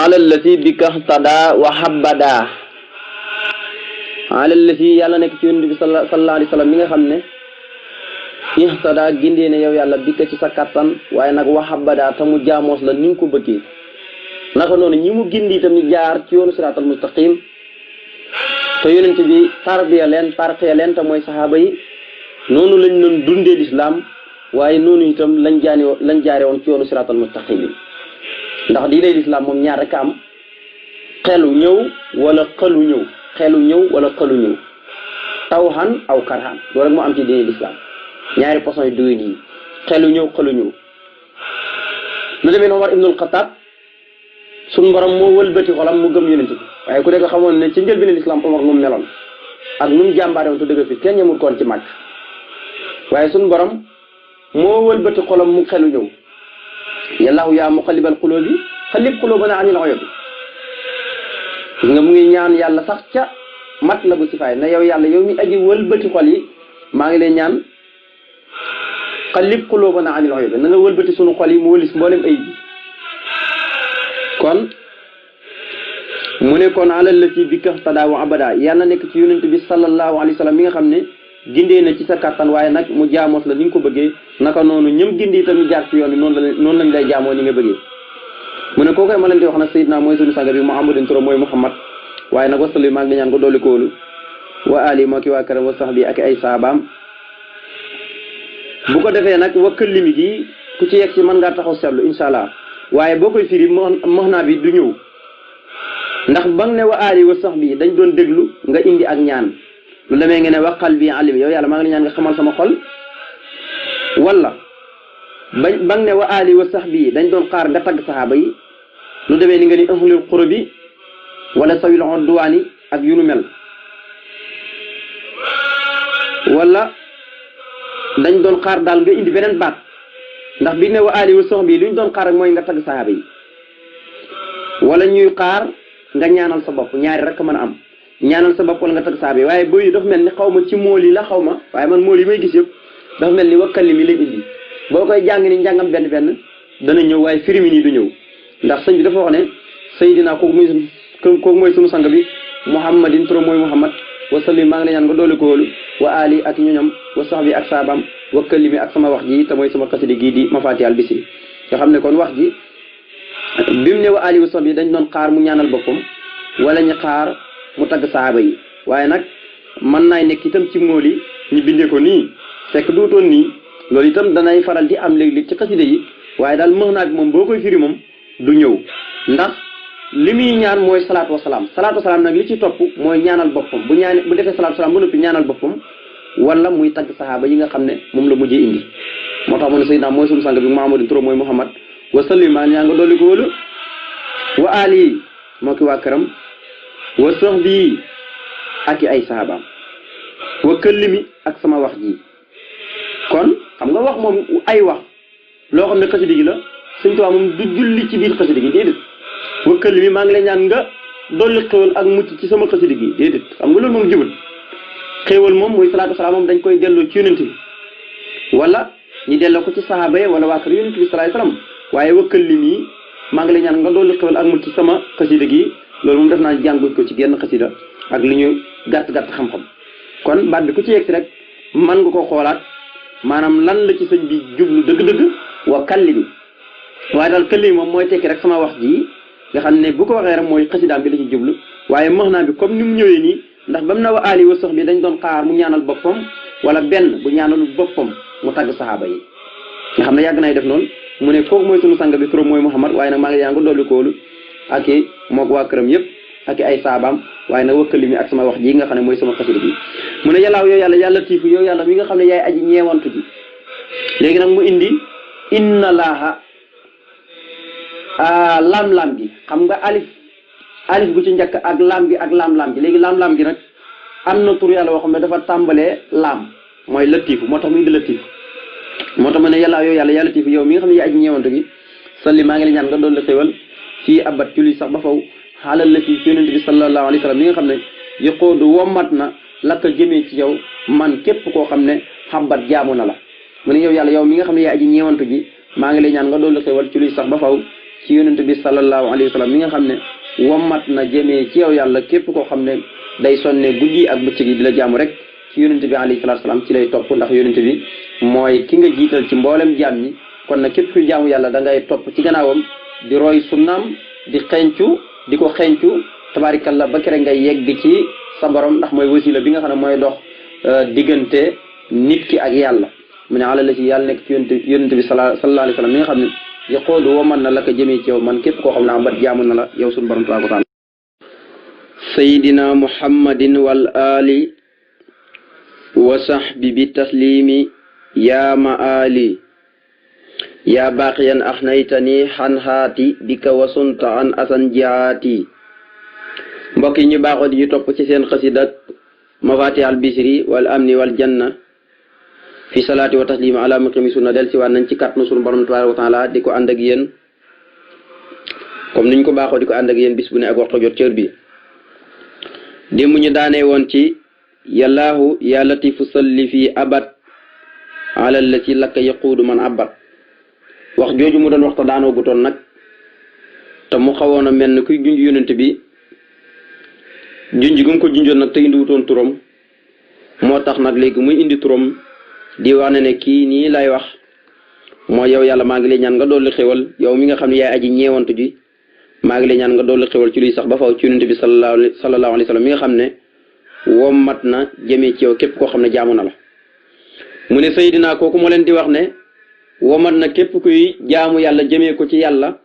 alallati bika tada wa habada alallati yàlla nekk ci yonent bi sallallahu alayhi wa sallam mi nga xam ne ihtada gindee ne yow yàlla bika ci sa kattan waaye nag wa habada te mu jaamoos la ni nga ko bëggee naka noonu ñi mu gindi itam ñu jaar ci yoonu siraatal mustaqim te yonent bi tarbiya leen te mooy saxaaba yi noonu lañ doon dundee lislaam waaye noonu itam lañ jaare woon ci yoonu siraatal mustaqim bi ndax diine lislaam moom ñaar rek am xelu ñëw wala xelu ñëw tawhan aw karhan loolu rek moo am ci diine lislaam ñaari poson yu duwin yi xelu ñëw lu demee Omar ibnul Xattaab suñ borom moo wëlbati xolam mu gëm yonent bi waaye ku nekk xamoon ne ci njëlbéenu lislaam Omar nu mu meloon ak nu mu jàmbaare woon te dëgg fi kenn ñemul koon ci màgg waaye suñ borom moo wëlbati xolam mu xelu ñëw yàllaahu yaa muqallibal quluubi qallib quluubanaa anil uyuubi nga mu ngi ñaan yàlla sax ca mat la bu sifaay na yow yàlla yow mi aji wëlbati xol yi maa ngi lay ñaan qallib quluubanaa anil uyuubi na nga wëlbati sunu xol yi mu wëlis mboolem ayib bi kon mu ne kon alallati bika ihtadaa wa abada yàlla nekk ci yonent bi sallallahu alayhi wa sallam mi nga xam ne gindee na ci sa kattan waaye nag mu jaamoos la ni nga ko bëggee naka noonu ñëm gindi itam ñu jaar ci yoon bi noonu lañ lay jaamoo ni nga bëggee mu ne kookoy ma leen di wax nag Seydina mooy sunu sanga bi Muhammadin turam mooy Muhammad waaye nag wasalli maa ngi ñaan ko dolli koolu wa ali moo ki waa këram wa sahbi ak ay saabaam bu ko defee nag wa këllimi gi ku ci yegg ci mën ngaa taxaw seetlu incha allah waaye boo koy firi mox naa bi du ñëw ndax ba nga ne wa ali wa sahbi dañ doon déglu nga indi ak ñaan lu demee nga ne wa qalbi alim yow yàlla maa ngi la ñaan nga xamal sama xol wala ba nga ne wa ali wa sahbi dañ doon xaar nga tagg saxaaba yi lu demee ni nga ni ahlul qurbi wala sawil udwaani ak yu nu mel wala dañ doon xaar daal nga indi beneen baat ndax bi ne wa ali wa sahbi lu ñu doon xaar ak mooy nga tagg saxaaba yi wala ñuy xaar nga ñaanal sa bopp ñaari rek mën a am ñaanal sa bopp wala nga tagg saxaaba yi waaye booy dafa mel ni xaw ma ci mool yi la xaw ma waaye man mool yi may gis yëpp dafa mel ni wakkali mi lay indi boo koy jàng ni njàngam benn dana ñëw waaye firimi nii du ñëw ndax sëñ bi dafa wax ne Seydina kooku mooy sunu sang bi Muhammadin turam mooy Muhammad wa sallim maa ngi la ñaan nga doole ko wóolu wa ali ak ñoñam wa sahbi ak saabam wakkali mi ak sama wax ji te mooy sama xasida gii di Mafatihal Bichri nga xam ne kon wax ji bi mu ne wa ali wa sahbi dañ doon xaar mu ñaanal boppam wala ñu xaar mu tagg saaba yi waaye nag mën naay nekk itam ci mool yi ñu bindee ko nii fekk duutoon nii loolu itam danay faral di am léeg-léeg ci xasida yi waaye daal mëx naa bi moom boo koy firi moom du ñëw ndax li muy ñaan mooy salaatu wasalaam nag li ci topp mooy ñaanal boppam bu defee salaatu wasalaam ba noppi ñaanal boppam wala muy tagg saxaaba yi nga xam ne moom la mujjee indi moo tax mu ne Seydina mooy sunu sang bi Muhammadin turam mooy Muhammad wa sallim maa ñaa nga dolli ko wóolu wa ali moo ki waa këram wa sahbi ak i ay sahabaam wa këllimi ak sama wax ji kon xam nga wax moom ay wax loo xam ne xasida gi la Sëñ Tuubaa moom du julli ci biir xasida gi déedéet wa këllimi maa ngi lay ñaan nga dolli xéwal ak mucc ci sama xasida gi déedéet xam nga loolu moom jubut xéwal moom muy salaatu salaam moom dañ koy delloo ci yonent bi wala ñu delloo ko ci sahaaba yi wala waa kër yonent bi salaay salaam waaye wa këllimi maa ngi lay ñaan nga dolli xéwal ak mucc ci sama xasida gi loolu moom def naa jànguñ ko ci genn xasida ak li ñu gàtt xam-xam kon baat bi ku ci yegg si rek man nga ko xoolaat maanaam lan la ci sëñ bi jublu dëgg-dëgg wa kallimi waaye daal kallimi moom mooy tekki rek sama wax ji nga xam ne bu ko waxee rek mooy xasidaam bi la ci jublu waaye max naa bi comme ni mu ñëwee nii ndax ba mu na wa ali wa sox bi dañ doon xaar mu ñaanal boppam wala benn bu ñaanalul boppam mu tagg saxaaba yi nga xam ne yàgg nay def noonu mu ne kooku mooy sunu sang bi turam mooy Muhammad waaye nag maa ngi yaa nga dolli koolu ak i moog waa këram yëpp ak i ay saabaam waaye nag wakkali mi ak sama wax ji nga xam ne mooy sama xasida bi mu ne yàllaaw yow yàlla yàlla tiifu yow yàlla mi nga xam ne yaay aji ñeewantu ji léegi nag mu indi inna laaha lam-lam gi xam nga alif gu ci njëkk ak lam gi ak lam-lam gi léegi lam-lam gi nag am na tur yàlla boo xam ne dafa tàmbalee laam mooy latiifu moo tax mu indi latiifu moo tax mu ne yàllaaw yow yàlla yàlla tiifu yow mi nga xam ne yaay aji ñeewantu gi salli maa ngi la ñaan nga doon la xéwal fii abat julli sax ba faw xaalal la fii yonent bi sallallahu alayhi wa sallam mi nga xam ne yëqoodu womat na lakka jëmee ci yow man képp koo xam ne xabat jaamu na la mu ne yow yàlla yow mi nga xam ne yaa aji ñeewantu ji maa ngi lay ñaan nga doon la xéwal ci luy sax ba faw ci yonent bi sallallahu alayhi wa sallam mi nga xam ne wommat na jëmee ci yow yàlla képp koo xam ne day sonne guddi ak bëccëg yi di la jaamu rek ci yonent bi alayhi salaatu salaam ci lay topp ndax yonent bi mooy ki nga jiital ci mboolem jaam ñi kon nag képp kuy jaamu yàlla da ngay topp ci gannaawam di roy sunnaam di xencu di ko xencu tabaarikalla ba kere ngay yegg ci sa borom ndax mooy wasila bi nga xam ne mooy dox diggante nit ki ak yàlla mu ne ala la ci yàlla nekk ci yonent bi sallallahu alayhi wa sallam mi nga xam ne yaqoodu woman na la ko jëmee ci yow man képp koo xam ne amat jaamu na la yow suñu borom tabaaraka wa taala sayidina muhammadin wal ali wa sahbi bi taslimi yaa ma ali yaa baqiyan axnaytani xan haati bika wasunta an asan jihaati mbokk yi ñu baaxoo di ñu topp ci seen xasida mafatih al bisri wal amni wal janna fi salaati wa taslima ala muqimi sunna del si waat nañ ci kàttanu sunu borom tabaaraka wa taala di ko ànd ak yéen comme niñ ko baaxoo di ko ànd ak yéen bis bu ne ak waxtu jot cër bi démb ñu daanee woon ci yallaahu ya latifu salli fi abad ala la ci lakka yaquudu man abad wax jooju mu doon waxta daanoo gu toon nag te mu xawoon a mel ni kuy junj yonent bi junj gu mu ko junjoon nag te indiwutoon turam moo tax nag léegi muy indi turam di wax ne kii nii lay wax moo yow yàlla maa ngi lay ñaan nga dolli xéwal yow mi nga xam ne yaay aji ñeewantu ji maa ngi lay ñaan nga dolli xéwal ci luy sax ba faw ci yonent bi sallallahu alayhi wa sallam mi nga xam ne wommat na jëmee ci yow képp koo xam ne jaamu na la mu ne sayidina kooku moo leen di wax ne wommat na képp kuy jaamu yàlla jëmee ko ci yàlla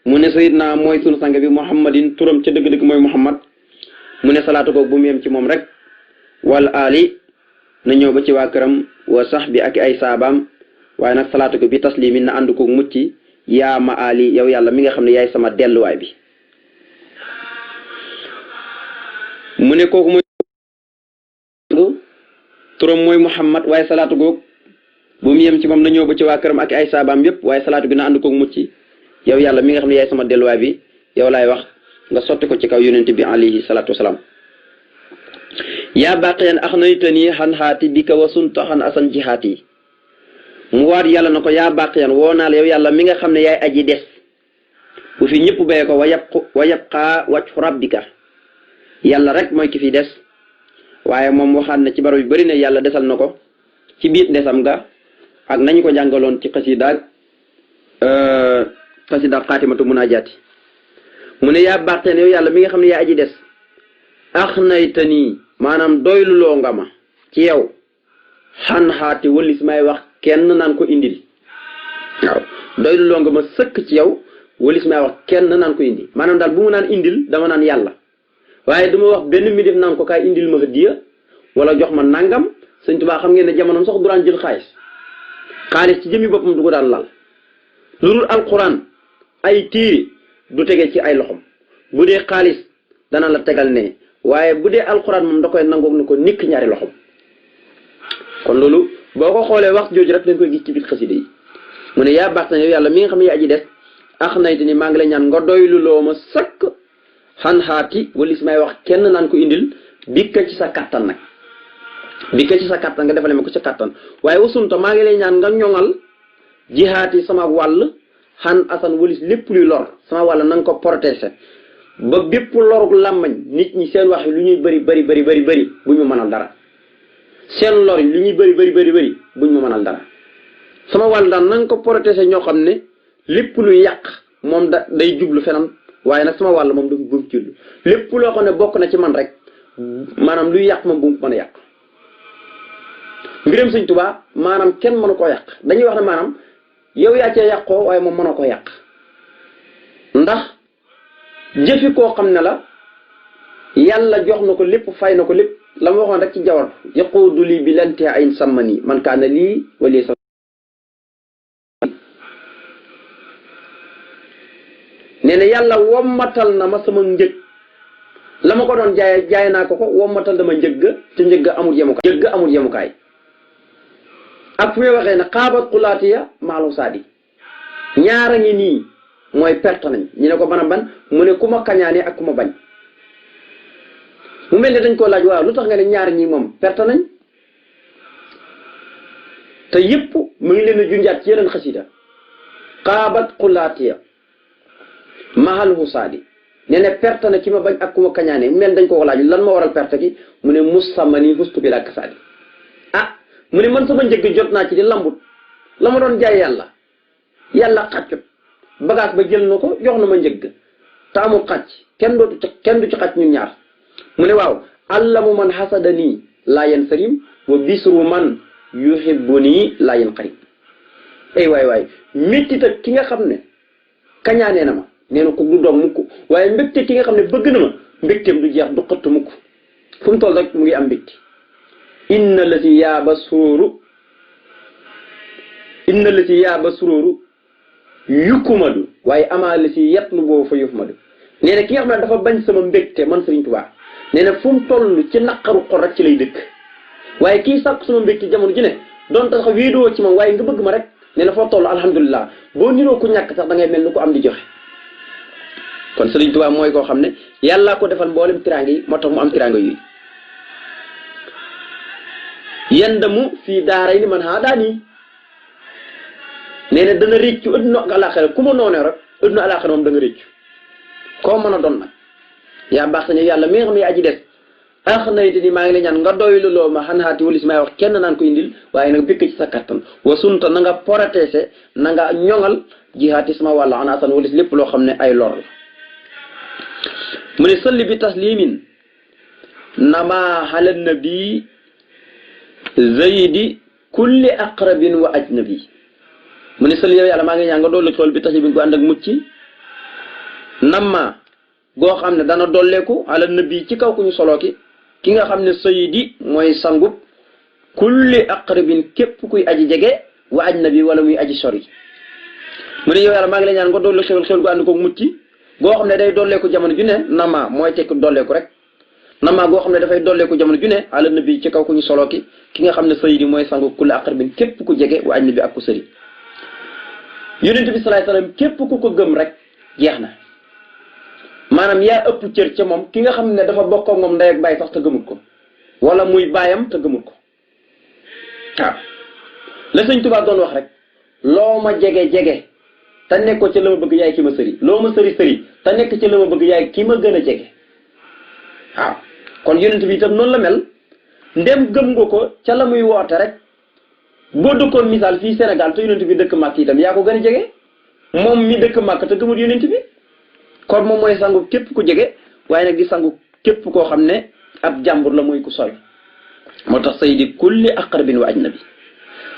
mu ne sayidina mooy sunu sang bi muhammadin turam ca dëgg-dëgg mooy muhammad mu ne salaatu ko bu mu yem ci moom rek wal ali na ñëw ba ci waa këram wa sax bi ak ay saabaam waaye nag salaatu ko bi taslimi na ànd ko mucc yaa ma ali yow yàlla mi nga xam ne yaay sama delluwaay bi mu ne kooku mooy turam mooy muhammad waaye salaatu goog bu mu yem ci moom na ñëw ba ci waa këram ak ay saabaam yépp waaye salaatu gi na ànd ko mucc yow yàlla mi nga xam ne yaay sama delluwaay bi yow laay wax nga sotti ko ci kaw yonent bi alayhi salaatu wasalaam yaa baqiyan axnaytani xan xaati bi ka wasunta xan asan jihaati mu waat yàlla na ko yaa baqiyan woo naa la yow yàlla mi nga xam ne yaay aji des bu fi ñëpp béye ko wa yabqa wajhu rabbika yàlla rek mooy ki fi des waaye moom waxaat na ci barab yu bari ne yàlla desal na ko ci biir desam ga ak nañu ko jàngaloon ci xasidaag xaatimatu munaajaati mu ne yaa baqiyan yow yàlla mi nga xam ne yaay aji des axnaytani maanaam doyluloo nga ma ci yow xan xaati walis may wax kenn naan ko indil waaw doyluloo nga ma sëkk ci yow walis may wax kenn naan ko indi maanaam daal bu mu naan indil dama naan yàlla waaye duma wax benn mi def naan ko kaay indil ma hëddiya wala jox ma nangam sëñ Tuubaa xam ngeen ne jamonoom sax du daan jël xaalis ci jëmi boppam du ko daan lal lu dul alquran ay téere du tege ci ay loxom bu dee xaalis dana la tegal ne waaye bu dee alxuraan moom da koy nangoog na ko nikk ñaari loxom kon loolu boo ko xoolee wax jooju rek dañ koy gis ci biir xasida yi mu ne yaa baax na yow yàlla mi nga xam ne yaa aji des ax nayti ni maa ngi lay ñaan nga doylu loo ma sakk xan xaati walis may wax kenn naan ko indil bikka ci sa kattan nag bikka ci sa kattan nga defale ma ko ci kattan waaye wasunta maa ngi lay ñaan nga ñoŋal jihaati sama wàll xan asan walis lépp luy lor sama wàll na nga ko protéger ba bépp lorug làmmañ nit ñi seen wax lu ñuy bëri buñ ma mënal dara seen lor lu ñuy bëri buñ ma mënal dara sama wàll daan na nga ko protéger ñoo xam ne lépp luy yàq moom day jublu fenam waaye nag sama wàll moom dafa bu jublu lépp loo xam ne bokk na ci man rek maanaam luy yàq moom bu mu mën a yàq mbiram Sëñ Tuubaa maanaam kenn mënu koo yàq dañuy wax ne maanaam yow yaa cee yàqoo waaye moom mënoo ko yàq ndax jëfi koo xam ne la yàlla jox na ko lépp fay na ko lépp la ma waxoon rek ci jawar yaquudu lii bi lante ayn sammani man kaana lii wali sa nee na yàlla wommatal na ma sama njëg la ma ko doon jaay naa ko wommatal dama njëgga te njëgga amul yemukaay ak fu muy waxee ne xaabat xulaatiya maalu saadi ñaara ngi nii mooy perte nañ ñu ne ko ban mu ne ku ma kañaane ak ku ma bañ mu mel ne dañ koo laaj waaw lu tax nga ne ñaar ñi moom perte nañ te yépp mu ngi leen a junjaat ci yeneen xasida xaabat xulaatiya mahal husaadi nee na perte na ki ma bañ ak ku ma kañaane mel dañ ko ko laaj lan ma waral perte gi mu ne musamani hustu bi la kasaadi mu ne man sama njëgg jot naa ci di lambut la ma doon jaay yàlla xàccut bagage ba jël na ko jox na ma njëgg te amul xàcc kenn du ci xàcc ñun ñaar mu ne waaw allamu man xasada nii laa yen sarim wa bisru man yuhibbu nii laa yen xarim ay waay métti ak ki nga xam ne kañaanee na ma nee na ko du doog mukk waaye mbégte ki nga xam ne bëgg na ma mbégteem du jeex du xëtt mukk fu mu toll rek mu ngi am mbégte inna la si yaaba suróoru yukkumadu waaye amaa la si yetlu boobu fa yufmadu nee na ki nga xam ne dafa bañ sama mbégte man Sëriñ Tuubaa nee na fu mu toll ci naqaru xol rek ci lay dëkk waaye kii sàkk sama mbégte jamono ji ne doon tax wéedoo ci moom waaye nga bëgg ma rek nee na foo toll alhamdulilah boo niroo ku ñàkk sax da ngay mel ni ko am di joxe kon Sëriñ Tuubaa mooy koo xam ne yàllaa ko defal mboolem tiraanga yi moo tax mu am tiraanga yooyu yendamu fii daaray ni man daanii nee na dana réccu adduna ak àllaaxira ku ma noonee rek adduna àllaaxira moom da nga réccu koo mën a doon nag yaa baax sañu yàlla mi nga xam ne aji des nayti ni maa ngi lay ñaan nga doylu loo ma xan xaati walis may wax kenn naan ko indil waaye nag bikk ci sa kattan wa sunta na nga protéger na nga ñoŋal jihaati sama wàlla an asan walis lépp loo xam ne ay lor la mu ne salli bi taslimin nama xala nabi zaydi kulli aqrabin wa ajnabi mu ne salli yow yàlla maa ngi ñaan nga dolli xool bi taslimin gu ànd ak mucc nama goo xam ne dana dolleeku ala nabi ci kaw ku ñu soloo ki nga xam ne sayidi mooy sangub kulli aqrabin képp kuy aji jege wa ajnabi wala muy aji sori mu ne yow yàlla maa ngi lay ñaan nga dolli xewal gu ànd ko mucc goo xam ne day dolleeku jamono ju ne nama mooy tekk dolleeku rek nama goo xam ne dafay dolleeku jamono ju ne ala nabi ci kaw ku ñu soloo ki nga xam ne sayidi mooy sangub kulli aqrabin képp ku jege wa ajnabi ak ku sori yonent bi salaay salaam képp ku ko gëm rek jeex na maanaam yaa ëpp cër ca moom ki nga xam ne dafa bokk ak moom ndey ak baay sax te gëmut ko wala muy baayam te gëmut ko waaw la sëñ Tuubaa doon wax rek loo ma jege te nekk ko ca la ma bëgg yaay ki ma sëri loo ma sëri te nekk ca la ma bëgg yaay ki ma gën a jege waaw kon yonent bi itam noonu la mel ndem gëm nga ko ca la muy woote rek boo dëkkoon misaal fii Sénégal te yonent bi dëkk màkk itam yaa ko gën a jege moom mi dëkk màkk te gëmut yonent bi kon moom mooy sangu képp ku jege waaye nag di sangu képp koo xam ne ab jàmbur la muy ku sori moo tax sayidi kulli aqrabin wa ajnabi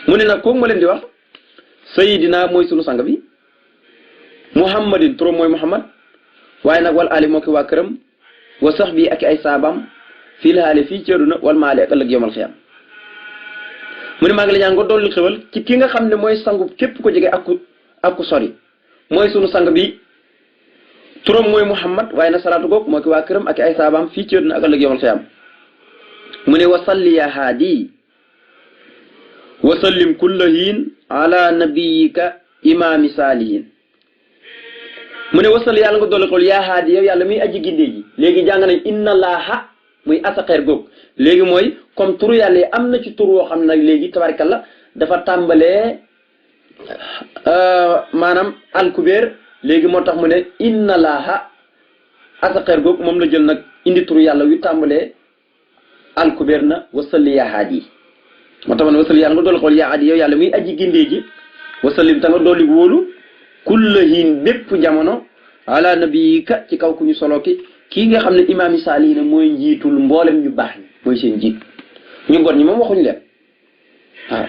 mu ne nag kooku ma leen di wax sayidina mooy sunu sang bi muhammadin turam mooy muhammad waaye nag wal ali moo ki waa këram wa sax bi ak ay saabam fii laale fii ci àdduna wal maali ak ëllëg yawmal xiyaam mu ne maa ngi la ñaan nga dolli xewal ci ki nga xam ne mooy sangu képp ko jege ak ku sori mooy sunu sang bi turam mooy muhammad waaye na salaatu goog moo ki waa këram ak ay saabaam fii ci àdduna ak ëllëg yawmal xiyaam mu ne wasalli ya haadi wasallim kulla hiin ala nabiyika imaami saalihin mu ne wasalli yàlla nga dolli xewal yaa haadi yow yàlla muy aji gindee ji léegi jàng nañ inna laaha muy asaqeer goog léegi mooy comme turu yàlla yi am na ci tur woo xam ne nag léegi tabarkalla dafa tàmbalee maanaam alkubeer léegi moo tax mu ne inna laaha asaqeer goog moom la jël nag indi turu yàlla yu tàmbalee alkubeer na wasalli yaa haadi moo tax ma ne wasalli yàlla nga dolli xool yaa haadi yow yàlla muy aji gindee ji wasallim ta nga dolli wóolu kulla hiin bépp jamono ala nabiyika ci kaw ku ñu solo kii nga xam ne imaam yi saalihiina mooy njiitul mboolem ñu baax ñi mooy seen njiit ñu bon ñi moom waxuñu leen waaw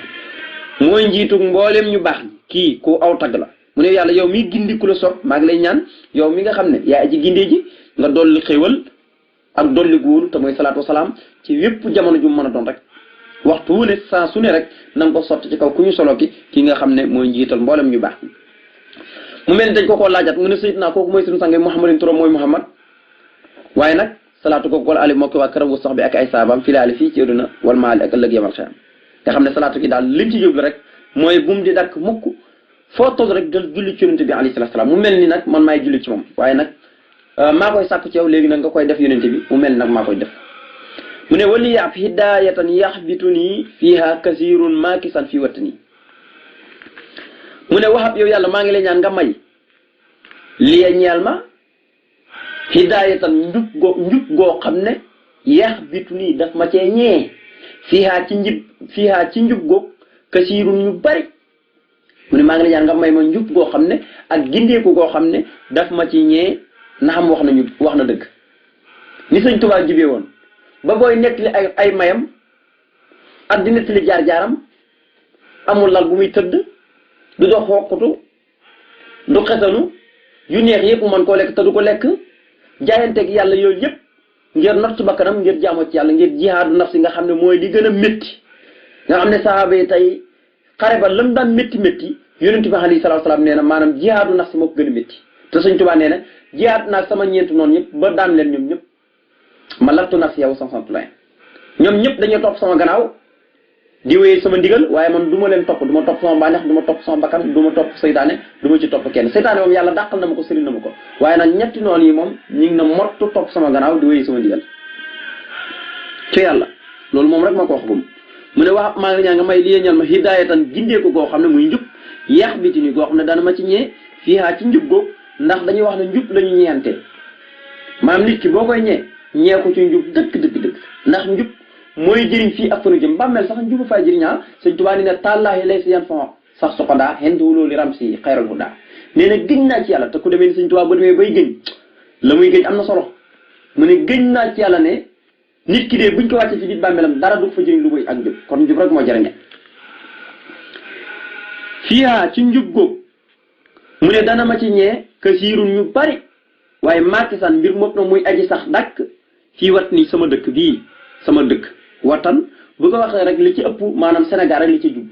mooy njiitul mboolem ñu baax ñi kii ku aw tagg la mu ne yàlla yow mi gindi ku la sopp maa ngi lay ñaan yow mi nga xam ne yaa aji gindee ji nga dolli xéewal ak dolli góolu te mooy salaatu wasalaam ci wépp jamono ju mën a doon rek waxtu wu ne saa su ne rek na nga ko sotti ci kaw ku ñu solo kii nga xam ne mooy njiital mboolem ñu baax ñi mu mel ni dañ ko koo laajat mu ne sayidna kooku mooy suñu sange muhammadin turam mooy muhammad waaye nag salaatu kooku wala ali moo ko waa këram wa sax bi ak ay saabaam filaali fii ci àdduna wal maali ak ëllëg yamal xiyaam nga xam ne salaatu gi daal lim ci jublu rek mooy bu mu di dakk mukk foo toll rek dal julli ci yonente bi alayhi salaam mu mel ni nag man maay julli ci moom waaye nag maa koy sàkk ci yow léegi nag nga koy def yonente bi mu mel ni nag maa koy def mu ne wali yaab hidayatan yaxbitu nii fiiha kasirun maakisan fii watt nii mu ne waxab yow yàlla maa ngi lay ñaan nga may liya ñeel ma hidaayatan njub goo xam ne yax bitu nii daf ma cee ñee fiihaa ci njub goog kasiirun ñu bari mu ne maa ngi la ñaan nga may ma njub goo xam ne ak gindeeku goo xam ne daf ma ci ñee na xam wax na dëgg ni sëñ Tuubaa jibee woon ba booy nettali ay mayam ak di nettali jaar-jaaram amul lal bu muy tëdd du dox xoqutu du xetanu yu neex yëpp mu mën koo lekk te du ko lekk jaayanteeg yàlla yooyu yëpp ngir not bakkanam ngir jaamoo ci yàlla ngir jihaadu nafsi nga xam ne mooy li gën a métti nga xam ne sahaaba yi tey xare ba lam daan métti yonent bi alayhi salaatu salaam nee na maanaam jihaadu nafsi moo ko gën a métti te Sëñ Tuubaa nee na jihaad naag sama ñeenti noonu ñëpp ba daan leen ñoom ñëpp ma lattu nafsi yow sansantulen ñoom ñëpp dañuy topp sama gannaaw di wéy sama ndigal waaye man du ma leen topp du ma topp sama bànneex du ma topp sama bakkan du ma topp seytaane du ma ci topp kenn seytaane moom yàlla dàqal na ma ko sëriñ na ma ko waaye nag ñetti noonu yi moom ñu ngi na mottu topp sama gannaaw di wéy sama ndigal ci yàlla loolu moom rek moo ko wax bum mu ne wax maa ngi ñaan nga may li ñal ma hidaayatan gindeeku goo xam ne muy njub yeex biti ni goo xam ne dana ma ci ñee fii haa ci njub googu ndax dañuy wax ne njub la ñu ñeente maanaam nit ki boo koy ñee ko ci njub dëkk ndax njub mooy jëriñ fii ak fanu jëm bàmmeel sax njubu fay jëriñaa Sëñ Tuubaa ni ne tàllaahi lay si yan fa sax soxandaa xen diwuloo li ram si xayral hudaa nee na gëñ naa ci yàlla te ku demee ni Sëñ Tuubaa ba demee bay gëñ la muy gëñ am na solo mu ne gëñ naa ci yàlla ne nit ki de buñ ko wàcce ci biir bàmmeelam dara du fa jëriñ lu muy ak njub kon njub rek moo jëriñe fiihaa ci njub góob mu ne dana ma ci ñee kasiirun ñu bari waaye maakisan mbir moom na muy aji sax dàkk fii wat ni sama dëkk bii sama dëkk wattan bu ko waxee rek li ci ëpp maanaam Sénégal rek li ci jublu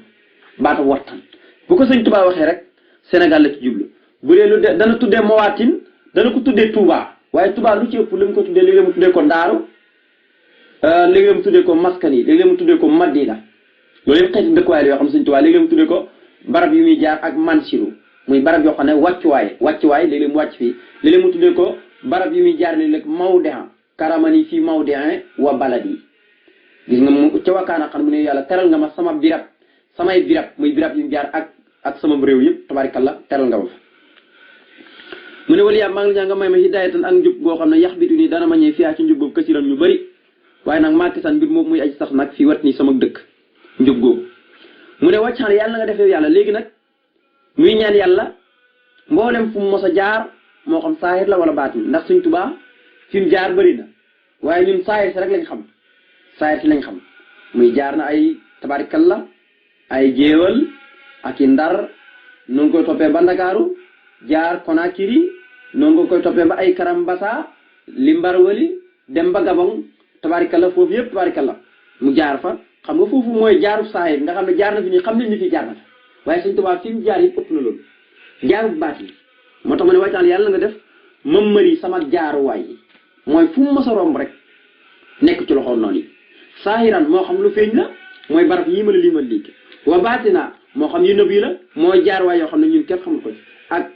baata wattan bu ko Sëñ Tuubaa waxee rek Sénégal la ci jublu bu dee lu de dana tuddee Mawaatin dana ko tuddee Touba waaye Touba lu ci ëpp li mu ko tuddee léeg-léeg mu tuddee ko Ndaaru léeg-léeg mu tuddee ko Maskani léeg-léeg mu tuddee ko Madina loolu yëpp xeeti dëkkuwaay la yoo xam ne Sëñ Tuubaa léeg-léeg mu tuddee ko barab yu muy jaar ak Mansiru muy barab yoo xam ne wàccuwaay léeg-léeg mu wàcc fii léeg-léeg mu tuddee ko barab yu muy jaar léeg-léeg mawdi'an karamani fii mawdi'in wa baladi gis nga mu ca wakaana xam mu ne yàlla teral nga ma sama birab samay birab muy birab yu mu jaar ak sama réew yëpp tabaarikalla teral nga ma fa mu ne wala yaa maa ngi la ñaan nga may ma hidaayatan ak njub goo xam ne yax bitu nii dana ma ñëw fiyaa ci njub boobu kasiran ñu bëri waaye nag maakisan mbir moom muy aji sax nag fii wat nii sama dëkk njub googu mu ne wàcc xam ne yàlla nga defee yàlla léegi nag muy ñaan yàlla mboolem fu mu mos a jaar moo xam saahir la wala baatin ndax Sëñ Tuubaa fi mu jaar bëri na waaye ñun saahir si rek lañ xam saahir si lañ xam muy jaar na ay tabaarikalla ay jéewal ak i ndar noonu koy toppee ba Ndakaaru jaar Konakiri noonu koy toppee ba ay Karambasa Limbarwali dem ba Gabon tabaarikalla foofu yëpp tabaarikalla mu jaar fa xam nga foofu mooy jaaru saahir nga xam ne jaar na fi nii xam nañ ni fi jaar na fa waaye Sëñ Tuubaa fi mu jaar yi ëpp na loolu jaaru baat yi moo tax ma ne wàccaal yàlla nga def mam mari sama jaaruwaay yi mooy fu mu mos a romb rek nekk ci loxoom noonu yi saahiran moo xam lu feeñ la mooy barab yii ma la limal léegi wa baatina moo xam yu nëb yi la mooy jaaruwaay yoo xam ne ñun kenn xamul ko ak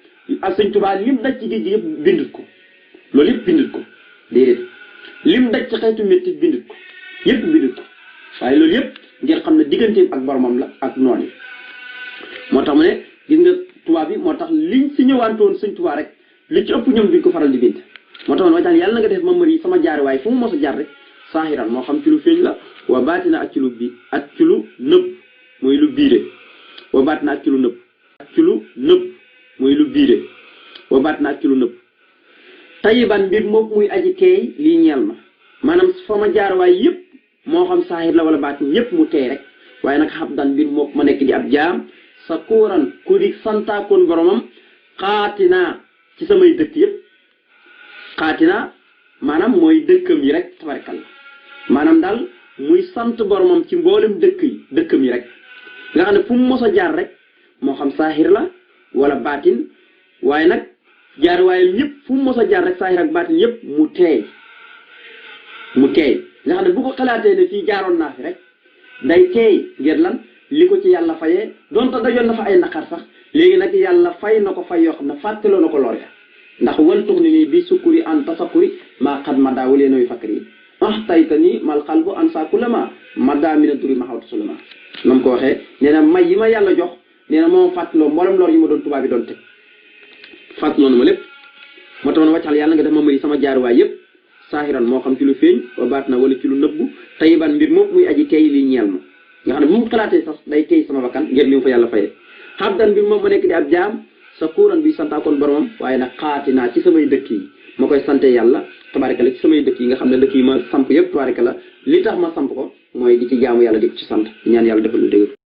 Sëñ Tuubaa lim daj ci géej gi yëpp bindut ko loolu yëpp bindut ko déedéet lim daj ci xeetu métti bindut ko yëpp bindut ko waaye loolu yëpp ngir xam ne digganteem ak boromam la ak noonu yi moo tax mu ne gis nga tubaab bi moo tax liñ si ñëwaantoon Sëñ Tuubaa rek li ci ëpp ñoom duñ ko faral di bind moo tax man yàlla na nga def ma mari sama jaar waaye fu mu mos a jaar rek saahiran moo xam ci lu feeñ la wa baatina ak ci lu nëbb mooy lu biire wa baatina ak ci lu nëbb mooy lu biire wa baatina ak ci lu nëbb tayiban mbir moom muy aji teey lii ñeel ma maanaam fa ma jaar waaye yëpp moo xam saahir la wala baatin yëpp mu teey rek waaye nag xam daan mbir moom ma nekk di ab jaam sa kóoran ku di santaakoon boromam xaatinaa ci samay dëkk yëpp xaatinaa maanaam mooy dëkkam yi rek tabarkalla maanaam daal muy sant boromam ci mboolem dëkkam yi rek nga xam ne fu mu mos a jaar rek moo xam saahir la wala baatin waaye nag jaar waaye yëpp fu mu mos a jaar rek saahir ak baatin yëpp mu teey nga xam ne bu ko xalaatee ne fii jaaroon naa fi rek day teey ngir lan li ko ci yàlla fayee donte dajoon na fa ay naqar sax léegi nag yàlla fay na ko fay yoo xam ne fàttaloo na ko lor ya ndax wal tux ni nii bi sukkuri an tasakuri maa xat ma daa walee noyu fakkar yi tayta nii mal xal bu an sakulama ma daa mi na turi ma xawta sulama nam ko waxee nee na may yi ma yàlla jox nee na moom fàttaloo mboolem lor yi ma doon tubaab bi doon teg fàttaloo na ma lépp moo tax man wàccal yàlla nga def ma mëri sama jaaruwaay yëpp saahiran moo xam ci lu feeñ wa baat na wala ci lu nëbbu tayiban mbir moom muy aji teey li ñeel ma nga xam ne bu mu xalaatee sax day teey sama bakkan ngir li mu fa yàlla fayee xabdan mbir moom ma nekk di ab jaam sa kuuran bi santaakoon boromam waaye nag xaati naa ci samay dëkk yi ma koy sante yàlla tabaraka la ci samay dëkk yi nga xam ne dëkk yi ma samp yëpp tabaraka la li tax ma samp ko mooy di ci jaamu yàlla di ko ci sant ñaan yàlla defal lu dëgg